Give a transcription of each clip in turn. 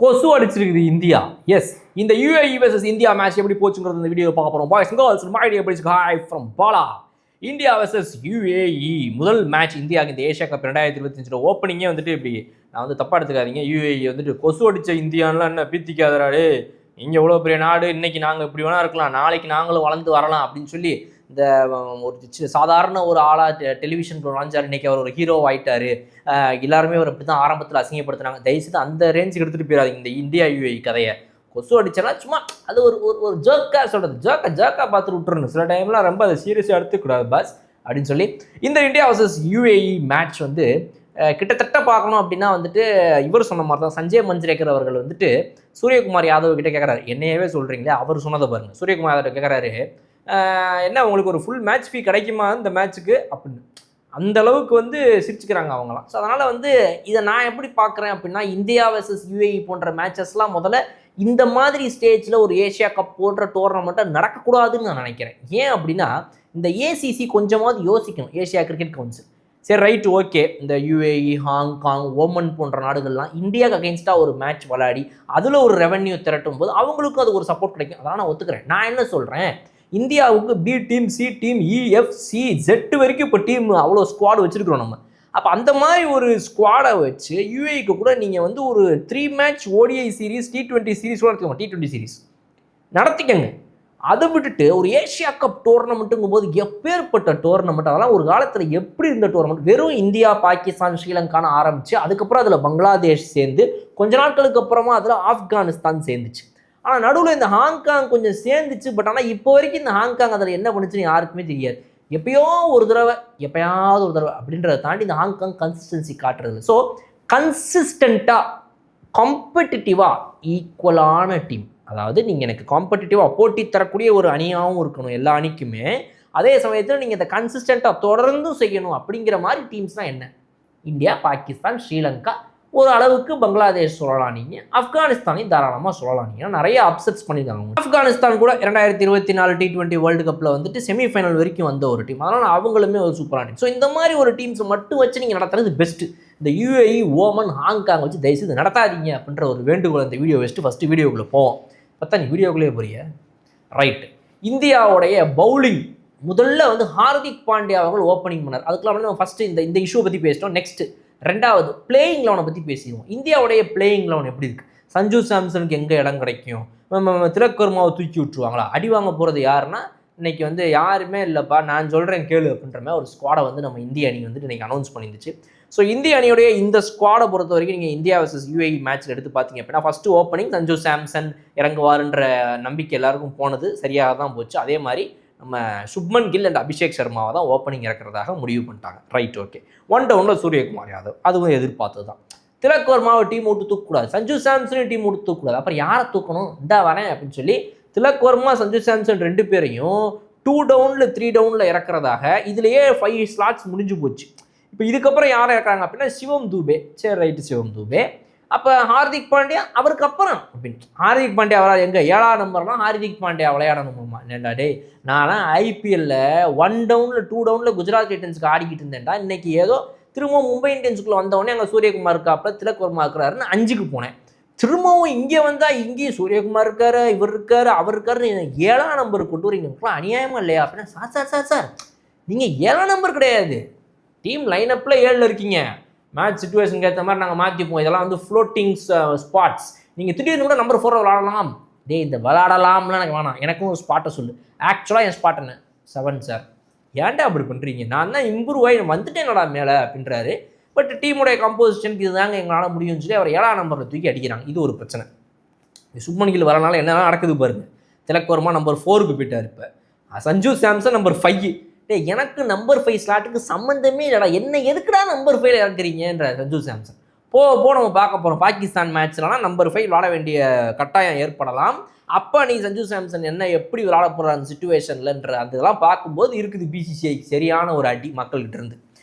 கொசு அடிச்சிருக்குது India. S, இந்த UAE versus India match எப்படி போச்சுங்கிறது இந்த வீடியோ பார்க்க போறோம். Boys and girls, my dear friends, hi from Bala. India versus UAE முதல் மேட்ச் இந்தியாவுக்கு இந்த ஏஷியா கப் 2025 ஓப்பனிங்கே வந்துட்டு இப்படி நான் வந்து தப்பா எடுத்துக்காதீங்க. யுஏஇ வந்துட்டு கொசு அடிச்ச இந்தியான்லாம் என்ன பீத்திக்காதராடு, இங்கே எவ்வளோ பெரிய நாடு, இன்னைக்கு நாங்கள் இப்படி வேணா இருக்கலாம், நாளைக்கு நாங்களும் வளர்ந்து வரலாம் அப்படின்னு சொல்லி இந்த ஒரு சாதாரண ஒரு ஆளாக டெலிவிஷன் நுழைஞ்சார். இன்னைக்கு அவர் ஒரு ஹீரோ ஆயிட்டாரு. எல்லாருமே அவர் அப்படி தான் ஆரம்பத்தில் அசிங்கப்படுத்தினாங்க. தயவுசெய்து அந்த ரேஞ்சுக்கு எடுத்துகிட்டு போயிடாதீங்க இந்த இந்தியா யுஏஇ கதையை. கொசு அடிச்சனா சும்மா அது ஒரு ஒரு ஜோக்காக சொல்கிறது, ஜோக்காக பார்த்துட்டு விட்டுறணும். சில டைம்லாம் ரொம்ப அதை சீரியஸாக எடுத்துக்கூடாது பாஸ் அப்படின்னு சொல்லி இந்த இந்தியா வர்சஸ் யுஏஇ மேட்ச் வந்து கிட்டத்தட்ட பார்க்கணும் அப்படின்னா வந்துட்டு இவர் சொன்ன மாதிரி தான் சஞ்சய் மஞ்சுரேக்கர் அவர்கள் வந்துட்டு சூரியகுமார் யாதவ் கிட்ட கேட்குறாரு. என்னையவே சொல்கிறீங்களே, அவர் சொன்னதை பாருங்கள். சூரியகுமார் யாதவ் கேட்குறாரு, என்ன உங்களுக்கு ஒரு ஃபுல் மேட்ச் ஃபீ கிடைக்குமா இந்த மேட்ச்சுக்கு அப்படின்னு. அந்த அளவுக்கு வந்து சிரிச்சுக்கிறாங்க அவங்களாம். ஸோ அதனால் வந்து இதை நான் எப்படி பார்க்குறேன் அப்படின்னா, இந்தியா வர்சஸ் யுஏஇ போன்ற மேட்சஸ்லாம் முதல்ல இந்த மாதிரி ஸ்டேஜில் ஒரு ஏஷியா கப் போன்ற டோர்னமெண்ட்டை நடக்கக்கூடாதுன்னு நான் நினைக்கிறேன். ஏன் அப்படின்னா, இந்த ஏசிசி கொஞ்சமாவது யோசிக்கணும், ஏஷியா கிரிக்கெட் கவுன்சில். சரி, ரைட்டு, ஓகே, இந்த யுஏஇ, ஹாங்காங், ஓமன் போன்ற நாடுகள்லாம் இந்தியாவுக்கு அகெயின்ஸ்டாக ஒரு மேட்ச் விளையாடி அதில் ஒரு ரெவன்யூ திரட்டும் போது அவங்களுக்கும் அது ஒரு சப்போர்ட் கிடைக்கும். அதெல்லாம் நான் ஒத்துக்கிறேன். நான் என்ன சொல்கிறேன், இந்தியாவுக்கு பி டீம், சி டீம், இஎஃப்சி ஜெட் வரைக்கும் இப்போ டீம் அவ்வளோ ஸ்குவாடு வச்சுருக்கிறோம் நம்ம. அப்போ அந்த மாதிரி ஒரு ஸ்குவாடை வச்சு யுஏஇக்கு கூட நீங்கள் வந்து ஒரு 3 match ODI series, T20 series கூட எடுத்துக்கோங்க, T20 சீரீஸ் நடத்திக்கங்க. அதை விட்டுட்டு ஒரு ஏஷியா கப் டோர்னமெண்ட்டுங்கும் போது எப்பேற்பட்ட டோர்னமெண்ட், அதெல்லாம் ஒரு காலத்தில் எப்படி இருந்த டோர்னமெண்ட். வெறும் இந்தியா, பாகிஸ்தான், ஸ்ரீலங்கான்னு ஆரம்பித்து அதுக்கப்புறம் அதில் பங்களாதேஷ் சேர்ந்து கொஞ்ச நாட்களுக்கு அப்புறமா அதில் ஆப்கானிஸ்தான் சேர்ந்துச்சு. ஆனால் நடுவில் இந்த ஹாங்காங் கொஞ்சம் சேர்ந்துச்சு. பட் ஆனால் இப்போ வரைக்கும் இந்த ஹாங்காங் அதில் என்ன பண்ணுச்சுன்னு யாருக்குமே தெரியாது. எப்பயாவது ஒரு தடவை அப்படின்றத தாண்டி இந்த ஹாங்காங் கன்சிஸ்டன்சி காட்டுறது. ஸோ கன்சிஸ்டண்ட்டாக, காம்படிட்டிவாக, ஈக்குவலான டீம், அதாவது நீங்கள் எனக்கு காம்படிட்டிவாக போட்டி தரக்கூடிய ஒரு அணியாகவும் இருக்கணும் எல்லா அணிக்குமே. அதே சமயத்தில் நீங்கள் இதை கன்சிஸ்டண்ட்டாக தொடர்ந்தும் செய்யணும். அப்படிங்கிற மாதிரி டீம்ஸ்னால் என்ன? இந்தியா, பாகிஸ்தான், ஸ்ரீலங்கா, ஒரு அளவுக்கு பங்களாதேஷ் சொல்லலாம், நீங்கள் ஆப்கானிஸ்தானையும் தாராளமாக சொல்லலாம். நீங்கள் நிறைய அப்செட்ஸ் பண்ணியிருக்காங்க. ஆப்கானிஸ்தான் கூட 2024 T20 வேர்ல்டு கப்பில் வந்துட்டு செமிஃபைனல் வரைக்கும் வந்த ஒரு டீம். அதனால் அவங்களுமே ஒரு சூப்பரான டீம். ஸோ இந்த மாதிரி ஒரு டீம்ஸை மட்டும் வச்சு நீங்கள் நடத்துறது பெஸ்ட்டு. இந்த யுஏஇ, ஓமன், ஹாங்காங் வச்சு தயவுசெய்து நடத்தாதீங்க அப்படின்ற ஒரு வேண்டுகோள் இந்த வீடியோ வச்சுட்டு ஃபஸ்ட்டு வீடியோக்குள்ளே போவோம். பார்த்தா நீ வீடியோக்குள்ளே போறிய. ரைட்டு, இந்தியாவுடைய பவுலிங் முதல்ல வந்து ஹார்திக் பாண்டியா அவர்கள் ஓப்பனிங் பண்ணார். அதுக்கெல்லாம் வந்து நம்ம ஃபஸ்ட்டு இந்த இஷ்யூ பற்றி பேசிட்டோம். நெக்ஸ்ட்டு ரெண்டாவது பிளேயிங் லெவனை பற்றி பேசிடுவோம். இந்தியாவுடைய பிளேயிங் லெவன் எப்படி இருக்குது? சஞ்சு சாம்சனுக்கு எங்கே இடம் கிடைக்கும்? திலக் வர்மாவை தூக்கி விட்டுருவாங்களா? அடி வாங்க போகிறது யாருன்னா இன்றைக்கி வந்து யாருமே இல்லைப்பா, நான் சொல்கிறேன் கேளு அப்படின்ற மாதிரி ஒரு ஸ்குவாடை வந்து நம்ம இந்திய அணி வந்துட்டு இன்றைக்கி அனௌன்ஸ் பண்ணிருந்துச்சு. ஸோ இந்திய அணியுடைய இந்த ஸ்குவாடை பொறுத்த வரைக்கும் நீங்கள் இந்தியா வர்சஸ் யுஏஇ மேட்ச்சில் எடுத்து பார்த்தீங்க அப்படின்னா, ஃபஸ்ட்டு ஓப்பனிங் சஞ்சு சாம்சன் இறங்குவாருன்ற நம்பிக்கை எல்லாருக்கும் போனது சரியாக தான் போச்சு. அதே மாதிரி நம்ம சுப்மன் கில் அண்ட் அபிஷேக் சர்மாவை தான் ஓப்பனிங் இறக்கிறதாக முடிவு பண்ணிட்டாங்க. Right, okay. 1 டவுனில் சூரியகுமார் யாதவ், அதுவும் எதிர்பார்த்தது தான். திலக் வர்மாவை டீம் விட்டு தூக்கக்கூடாது, சஞ்சு சாம்சனையும் டீம் விட்டு தூக்கக்கூடாது. அப்புறம் யாரை தூக்கணும்? இந்த வரேன் அப்படின்னு சொல்லி திலக் வர்மா, சஞ்சு சாம்சன் 2 பேரையும் 2 டவுனில் 3 டவுனில் இறக்கிறதாக இதுலேயே 5 ஸ்லாட்ஸ் முடிஞ்சு போச்சு. இப்போ இதுக்கப்புறம் யாரை இறக்குறாங்க அப்படின்னா சிவம் தூபே. சரி, ரைட்டு, சிவம் தூபே. அப்போ ஹார்திக் பாண்டியா அவருக்கு அப்புறம் அப்படின்னு. ஹார்திக் பாண்டியா வரா எங்கே? 7ஆம் நம்பர்லாம் ஹார்திக் பாண்டியா விளையாடணுமா? என்னடா டே, நான்லாம் ஐபிஎல்ல 1 டவுனில் 2 டவுனில் குஜராத் டைட்டன்ஸ்க்கு ஆடிக்கிட்டு இருந்தேன்டா. இன்னைக்கு ஏதோ திரும்பவும் மும்பை இந்தியன்ஸுக்குள்ள வந்தவொடனே அங்கே சூரியகுமார் இருக்காப்புல, திலக் வர்மா இருக்கிறாருன்னு 5க்கு போனேன். திரும்பவும் இங்கே வந்தால் இங்கேயும் சூரியகுமார் இருக்காரு, இவர் இருக்காரு, அவர் இருக்காரு, 7ஆம் நம்பருக்கு கொண்டு வரீங்கலாம் அநியாயமா இல்லையா அப்படின்னா, சார் நீங்கள் 7ஆம் நம்பர் கிடையாது, டீம் லைனப்பில் 7ல் இருக்கீங்க, மேட்ச் சுச்சுவேஷனுக்கு ஏற்ற மாதிரி நாங்கள் மாற்றிப்போம், இதெல்லாம் வந்து ஃப்ளோட்டிங் ஸ்பாட்ஸ், நீங்கள் திடீர்னு கூட நம்பர் 4 விளாடலாம். டே, இந்த விளாடலாம்லாம் எனக்கு வேணாம், எனக்கும் ஒரு ஸ்பாட்டை சொல்லு. ஆக்சுவலாக என் ஸ்பாட் என்ன? 7 சார். ஏன்டா அப்படி பண்ணுறீங்க? நான் தான் இம்ப்ரூவ் ஆகி வந்துட்டேன்டா மேலே அப்படின்றாரு. பட் டீமுடைய கம்போசிஷனுக்கு இதுதாங்க எங்களால் முடியும்னு சொல்லி அவர் 7ஆம் நம்பரில் தூக்கி அடிக்கிறாங்க. இது ஒரு பிரச்சனை. சுப்மன் கில் வரனால என்னெல்லாம் நடக்குது பாருங்க. திலக் வர்மா நம்பர் 4க்கு போயிட்டார். இப்போ சஞ்சு சாம்சன் நம்பர் 5. டே, எனக்கு நம்பர் 5 ஸ்லாட்டுக்கு சம்மந்தமே இல்லைடா, என்ன எதுக்குடா நம்பர் 5 இறக்குறீங்கன்ற சஞ்சு சாம்சன். நம்ம பார்க்க போகிறோம் பாகிஸ்தான் மேட்ச்லாம் நம்பர் 5 விளாட வேண்டிய கட்டாயம் ஏற்படலாம். அப்போ நீ சஞ்சு சாம்சன் என்ன எப்படி விளாட போகிற அந்த சுச்சுவேஷன்லன்ற அந்த இதெல்லாம் பார்க்கும்போது இருக்குது பிசிசிஐக்கு சரியான ஒரு அடி மக்கள்கிட்ட இருந்து.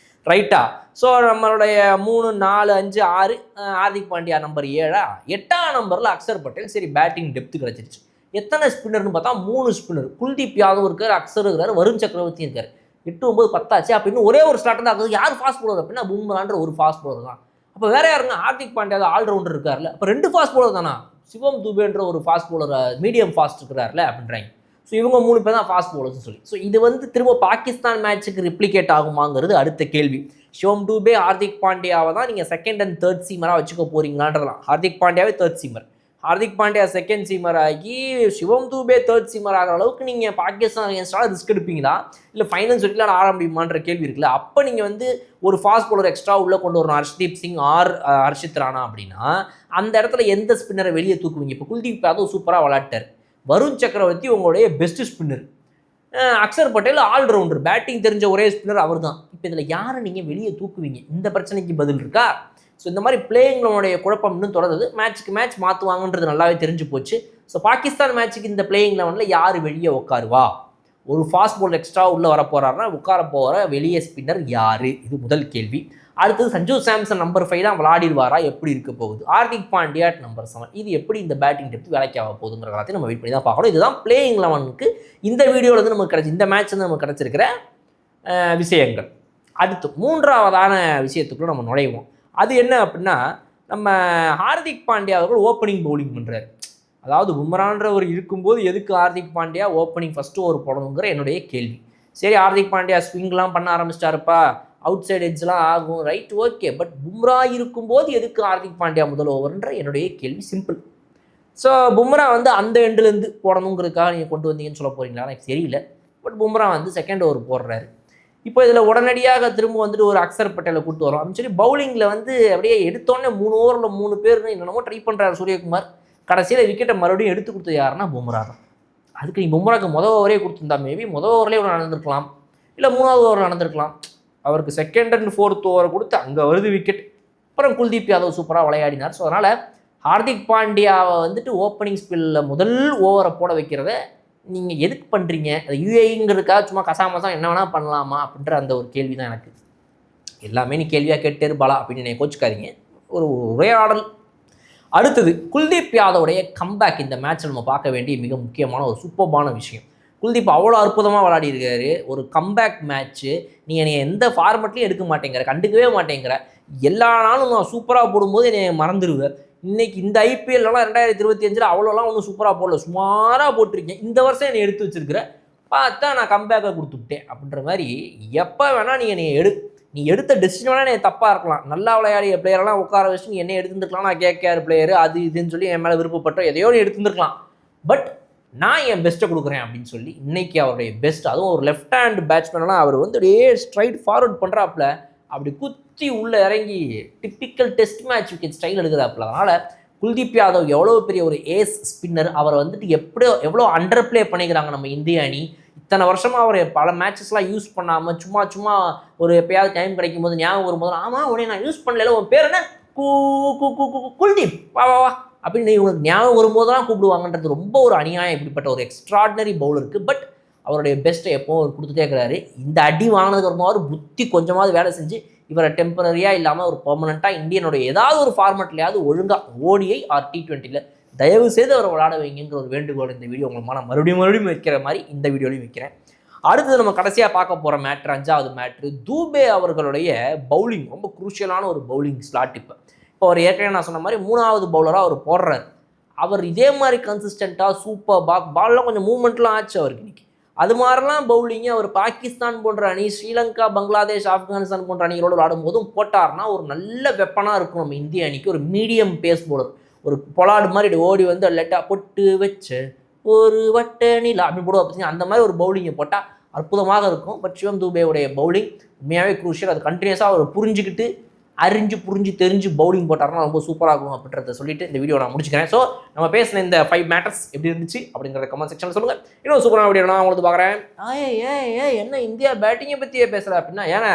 ரைட்டா? ஸோ நம்மளுடைய 3, 4, 5, 6 ஹார்திக் பாண்டியா நம்பர் 7. 8ஆம் நம்பரில் அக்சர் பட்டேல். சரி, பேட்டிங் டெப்த்து கிடச்சிருச்சு. எத்தனை ஸ்பின்னர்னு பார்த்தா 3 ஸ்பின்னர். குல்தீப் யாதவ் இருக்கார், அக்சர் இருக்கார், வருண் சக்கரவர்த்தி இருக்கார். 8, 9, 10 ஆச்சு. அப்படின்னு ஒரே ஒரு ஸ்லாட் தான் ஆகுது. யார் ஃபாஸ்ட் பவுலர் அப்படின்னா பும்ரான்ற ஒரு ஃபாஸ்ட் பவுலர் தான். அப்போ வேற யாருங்க ஹார்திக் பாண்டியா ஆல்ரவுண்டர் இருக்கார்ல, அப்போ 2 ஃபாஸ்ட் பவுலர் தானா, சிவம் துபேன்ற ஒரு ஃபாஸ்ட் பவுலர் மீடியம் ஃபாஸ்ட் இருக்கிறார்ல அப்படின்றாங்க. ஸோ இவங்க 3 பேர் தான் ஃபாஸ்ட் பவுலர்ஸ்னு சொல்லி. ஸோ இது வந்து திரும்ப பாகிஸ்தான் மேட்ச்சுக்கு ரிப்ளிகேட் ஆகுமாங்கிறது அடுத்த கேள்வி. சிவம் டூபே ஹார்திக் பாண்டியாவை தான் நீங்கள் செகண்ட் அண்ட் தேர்ட் சீமராக வச்சுக்க போறீங்களான்றலாம். ஹார்திக் பாண்டியாவே third seamer, Hardik Pandya second seamer ஆகி சிவம் தூபே தேர்ட் சீமர் ஆகிற அளவுக்கு நீங்கள் பாகிஸ்தான் அகேன்ஸ்டால ரிஸ்க் எடுப்பீங்களா, இல்லை ஃபைனல் சொல்லிட்டு ஆட முடியுமான்ற கேள்வி இருக்குல்ல. அப்போ நீங்கள் வந்து ஒரு ஃபாஸ்ட் பவுலர் எக்ஸ்ட்ரா உள்ளே கொண்டு வரணும், ஹர்ஷ்தீப் சிங் ஆர் ஹர்ஷித் ராணா அப்படின்னா அந்த இடத்துல எந்த ஸ்பின்னரை வெளியே தூக்குவீங்க? இப்போ குல்தீப் யாதவ் சூப்பராக விளையாட்டார், வருண் சக்கரவர்த்தி உங்களுடைய best spinner, Axar Patel allrounder, batting தெரிஞ்ச ஒரே ஸ்பின்னர் அவர் தான். இப்போ இதில் யாரை நீங்கள் வெளியே தூக்குவீங்க? இந்த பிரச்சனைக்கு பதில் இருக்கா? ஸோ இந்த மாதிரி பிளேயிங்களுடைய குழப்பம் இன்னும் தொடருது. மேட்ச்சுக்கு மேட்ச் மாற்றுவாங்கன்றது நல்லாவே தெரிஞ்சு போச்சு. ஸோ பாகிஸ்தான் மேட்ச்சுக்கு இந்த பிளேயிங் லெவனில் யார் வெளியே உட்காருவா? ஒரு ஃபாஸ்ட் பவுலர் எக்ஸ்ட்ரா உள்ளே வர போகிறாருன்னா உட்கார போகிற வெளியே ஸ்பின்னர் யார்? இது முதல் கேள்வி. அடுத்தது சஞ்சு சாம்சன் நம்பர் 5 தான் விளையாடிடுவாரா, எப்படி இருக்க போகுது? ஹார்திக் பாண்டியா நம்பர் 7, இது எப்படி இந்த பேட்டிங் டெப்த் வேலைக்கு ஆக போகுதுங்கிற எல்லாத்தையும் நம்ம வெயிட் பண்ணி தான் பார்க்கணும். இதுதான் பிளேயிங் லெவனுக்கு இந்த வீடியோவில் வந்து நமக்கு கிடைச்சி, இந்த மேட்ச் வந்து நமக்கு கிடச்சிருக்கிற விஷயங்கள். அடுத்து 3ஆவதான விஷயத்துக்குள்ள நம்ம நுழைவோம். அது என்ன அப்படின்னா, நம்ம ஹார்திக் பாண்டியா அவர்கள் ஓப்பனிங் பவுலிங் பண்ணுறாரு. அதாவது பும்ரான்றவர் இருக்கும்போது எதுக்கு Hardik Pandya opening first over போடணுங்கிற என்னுடைய கேள்வி. சரி, ஹார்திக் பாண்டியா ஸ்விங்லாம் பண்ண ஆரம்பிச்சிட்டாருப்பா, அவுட் சைட் எட்ஜ்லாம் ஆகும், ரைட், ஓகே. பட் பும்ரா இருக்கும்போது எதுக்கு ஹார்திக் பாண்டியா முதல் ஓவர்ன்ற என்னுடைய கேள்வி சிம்பிள். ஸோ பும்ரா வந்து அந்த எண்டுலேருந்து போடணுங்கிறதுக்காக நீங்கள் கொண்டு வந்தீங்கன்னு சொல்ல போகிறீங்களா, எனக்கு தெரியல. பட் பும்ரா வந்து செகண்ட் ஓவர் போடுறாரு. இப்போ இதில் உடனடியாக திரும்ப வந்துட்டு ஒரு அக்ஷர் பட்டேலை கூப்பிட்டு வரோம் அப்படின்னு சொல்லி பவுலிங்கில் வந்து அப்படியே எடுத்தோடனே 3 ஓவரில் 3 பேர்னு என்னென்னமோ ட்ரை பண்ணுறாரு சூரியகுமார். கடைசியில் விக்கெட்டை மறுபடியும் எடுத்து கொடுத்தது யாருன்னா பும்ரா தான். அதுக்கு நீ பும்ராக்கு முதல் ஓவரே கொடுத்துருந்தா மேபி முதல் ஓவர்லேயே ஒன்று நடந்திருக்கலாம், இல்லை 3வது ஓவர் நடந்திருக்கலாம். அவருக்கு செகண்ட் அண்ட் 4th ஓவர் கொடுத்து அங்கே வருது விக்கெட். அப்புறம் குல்தீப் யாதவ் சூப்பராக விளையாடினார். ஸோ அதனால் ஹார்திக் பாண்டியாவை வந்துட்டு ஓப்பனிங் ஸ்பில்லில் முதல் ஓவரை போட வைக்கிறத நீங்கள் எதுக்கு பண்ணுறீங்க? அது யூஏங்கிறதுக்காக சும்மா கசாமசாம் என்ன வேணால் பண்ணலாமா அப்படின்ற அந்த ஒரு கேள்வி தான் எனக்கு. எல்லாமே நீ கேள்வியாக கேட்டேரு பாலா அப்படின்னு என்னை கோச்சிக்காதீங்க, ஒரு உரையாடல். அடுத்தது குல்தீப் யாதவுடைய கம்பேக். இந்த மேட்ச்சில் நம்ம பார்க்க வேண்டிய மிக முக்கியமான ஒரு சூப்பர்பான விஷயம். குல்தீப் அவ்வளோ அற்புதமாக விளையாடிருக்காரு. ஒரு கம்பேக் மேட்ச்சு. நீங்கள் எந்த ஃபார்மெட்லையும் எடுக்க மாட்டேங்கிற, கண்டுக்கவே மாட்டேங்கிற, எல்லா நாளும் நான் சூப்பராக போடும்போது என்னை மறந்துடுவேன். இன்றைக்கி இந்த ஐபிஎல்லாம் 2025 அவ்வளோலாம் ஒன்றும் சூப்பராக போடல, சுமாராக போட்டிருக்கேன். இந்த வருஷம் என்னை எடுத்து வச்சுருக்கிறேன், பார்த்தா நான் கம்பேக்கை கொடுத்துட்டேன் அப்படின்ற மாதிரி. எப்போ வேணால் நீ எடுத்த டெசிஷன் வேணால் நீ தப்பாக இருக்கலாம். நல்லா விளையாடிய பிளேயரெல்லாம் உட்கார வச்சு நீ என்னை எடுத்துருக்கலாம், நான் கேஆர் பிளேயரு அது இதுன்னு சொல்லி என் மேலே விருப்பப்பட்ட எதையோ நீ எடுத்துருக்கலாம். பட் நான் என் பெஸ்ட்டை கொடுக்குறேன் அப்படின்னு சொல்லி இன்றைக்கி அவருடைய பெஸ்ட், அதுவும் ஒரு லெஃப்ட் ஹேண்ட் பேட்ஸ்மேனெலாம் அவர் வந்து அப்படியே ஸ்ட்ரைட் ஃபார்வர்ட் பண்ணுறாப்புல, அப்படி குத்தி உள்ளே இறங்கி typical test match wicket style எடுக்கிறாப்புல. அதனால் குல்தீப் யாதவ் எவ்வளோ பெரிய ஒரு ஏஸ் ஸ்பின்னர், அவரை வந்துட்டு எவ்வளோ அண்டர் பிளே பண்ணிக்கிறாங்க நம்ம இந்திய அணி. இத்தனை வருஷமாக அவர் பல மேட்சஸ்லாம் யூஸ் பண்ணாமல் சும்மா ஒரு எப்பயாவது டைம் கிடைக்கும் போது ஞாபகம் வரும்போது, ஆமாம் உடனே நான் யூஸ் பண்ணல, உன் பேர் என்ன, குல்தீப் வா வா வா அப்படின்னு இவங்களுக்கு ஞாபகம் வரும்போதெல்லாம் கூப்பிடுவாங்கன்றது ரொம்ப ஒரு அநியாயம். இப்படிப்பட்ட ஒரு எக்ஸ்ட்ராடினரி பவுலருக்கு. பட் அவருடைய பெஸ்ட்டை எப்போவும் அவர் கொடுத்துட்டே இருக்கிறாரு. இந்த அடி வாங்கினதுக்கு அப்புறமாவது புத்தி கொஞ்சமாவது வேலை செஞ்சு இவரை டெம்பரரியாக இல்லாமல் ஒரு பெர்மனெண்ட்டாக இந்தியனுடைய ஏதாவது ஒரு ஃபார்மெட்லையாவது ஒழுங்காக ஓடிஐ ஆர் T20 தயவு செய்து அவரை விளையாட வைங்கிற ஒரு வேண்டுகோள் இந்த வீடியோ உங்களுக்கு நான் மறுபடியும் வைக்கிற மாதிரி இந்த வீடியோலையும் வைக்கிறேன். அடுத்தது நம்ம கடைசியாக பார்க்க போகிற மேட்ரு, 5வது மேட்ரு, தூபே அவர்களுடைய பவுலிங். ரொம்ப குரூஷியலான ஒரு பவுலிங் ஸ்லாட். இப்போ அவர் ஏற்கனவே நான் சொன்ன மாதிரி 3வது பவுலராக அவர் போடுறாரு. அவர் இதே மாதிரி கன்சிஸ்டண்ட்டாக சூப்பர் பால்லாம் கொஞ்சம் மூவ்மெண்ட்லாம் ஆச்சு அவருக்கு இன்றைக்கி. அது மாதிரிலாம் பவுலிங்கு அவர் பாகிஸ்தான் போன்ற அணி, ஸ்ரீலங்கா, பங்களாதேஷ், ஆப்கானிஸ்தான் போன்ற அணிகளோடு விளையாடும் போதும் போட்டார்னா ஒரு நல்ல வெப்பனாக இருக்கும் நம்ம இந்திய அணிக்கு. ஒரு மீடியம் பேஸ் பவுலர், ஒரு பொலாடு மாதிரி ஓடி வந்து லைட்டாக பொட்டு வச்ச ஒரு வட்ட நிலா அப்படி போடுவோம் பார்த்தீங்கன்னா, அந்த மாதிரி ஒரு பவுலிங்கை போட்டால் அற்புதமாக இருக்கும். பட் சிவம் தூபேவுடைய பவுலிங் உண்மையாகவே குரூஷியல். அது கண்டினியூஸாக அவர் புரிஞ்சுக்கிட்டு புரிஞ்சு தெரிஞ்சு பவுலிங் போட்டார்னா ரொம்ப சூப்பராக இருக்கும் அப்படின்றத சொல்லிட்டு இந்த வீடியோ நான் முடிச்சுக்கிறேன். ஸோ நம்ம பேசின இந்த 5 மேட்டர்ஸ் எப்படி இருந்துச்சு அப்படிங்கிறத கமெண்ட் செக்ஷனில் சொல்லுங்கள். இன்னும் சூப்பரான வீடியோ நான் உங்களுக்கு பார்க்குறேன். என்ன இந்தியா பேட்டிங்கை பற்றியே பேசுகிறேன் அப்படின்னா, ஏன்னா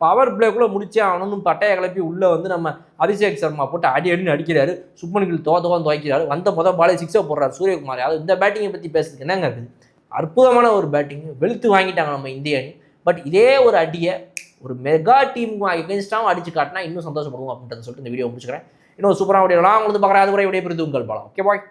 பவர் பிளேக்குள்ளே முடிச்சே அவனும் பட்டையை கிளப்பி உள்ளே வந்து நம்ம அபிஷேக் சர்மா போட்டு அடின்னு அடிக்கிறாரு, சுப்மன் கில் துவைக்கிறாரு, வந்த பாலே 6 போடுறாரு சூரியகுமார். அதாவது இந்த பேட்டிங்கை பற்றி பேசுறதுக்கு என்னங்க இருக்குது? அற்புதமான ஒரு பேட்டிங், வெளுத்து வாங்கிட்டாங்க நம்ம இந்திய அணி. பட் இதே ஒரு அடியை ஒரு மெகா டீமுக்கு எகென்ஸ்டாகவும் அடிச்சு காட்டினா இன்னும் சந்தோஷப்படுவோம் அப்படின்றத சொல்லிட்டு இந்த வீடியோ முடிச்சுக்கிறேன். இன்னும் சூப்பராக வீடியோலாம் உங்களுக்கு பார்க்குறேன். அது கூட விடைபெறுது உங்கள் பாலம். Okay bye.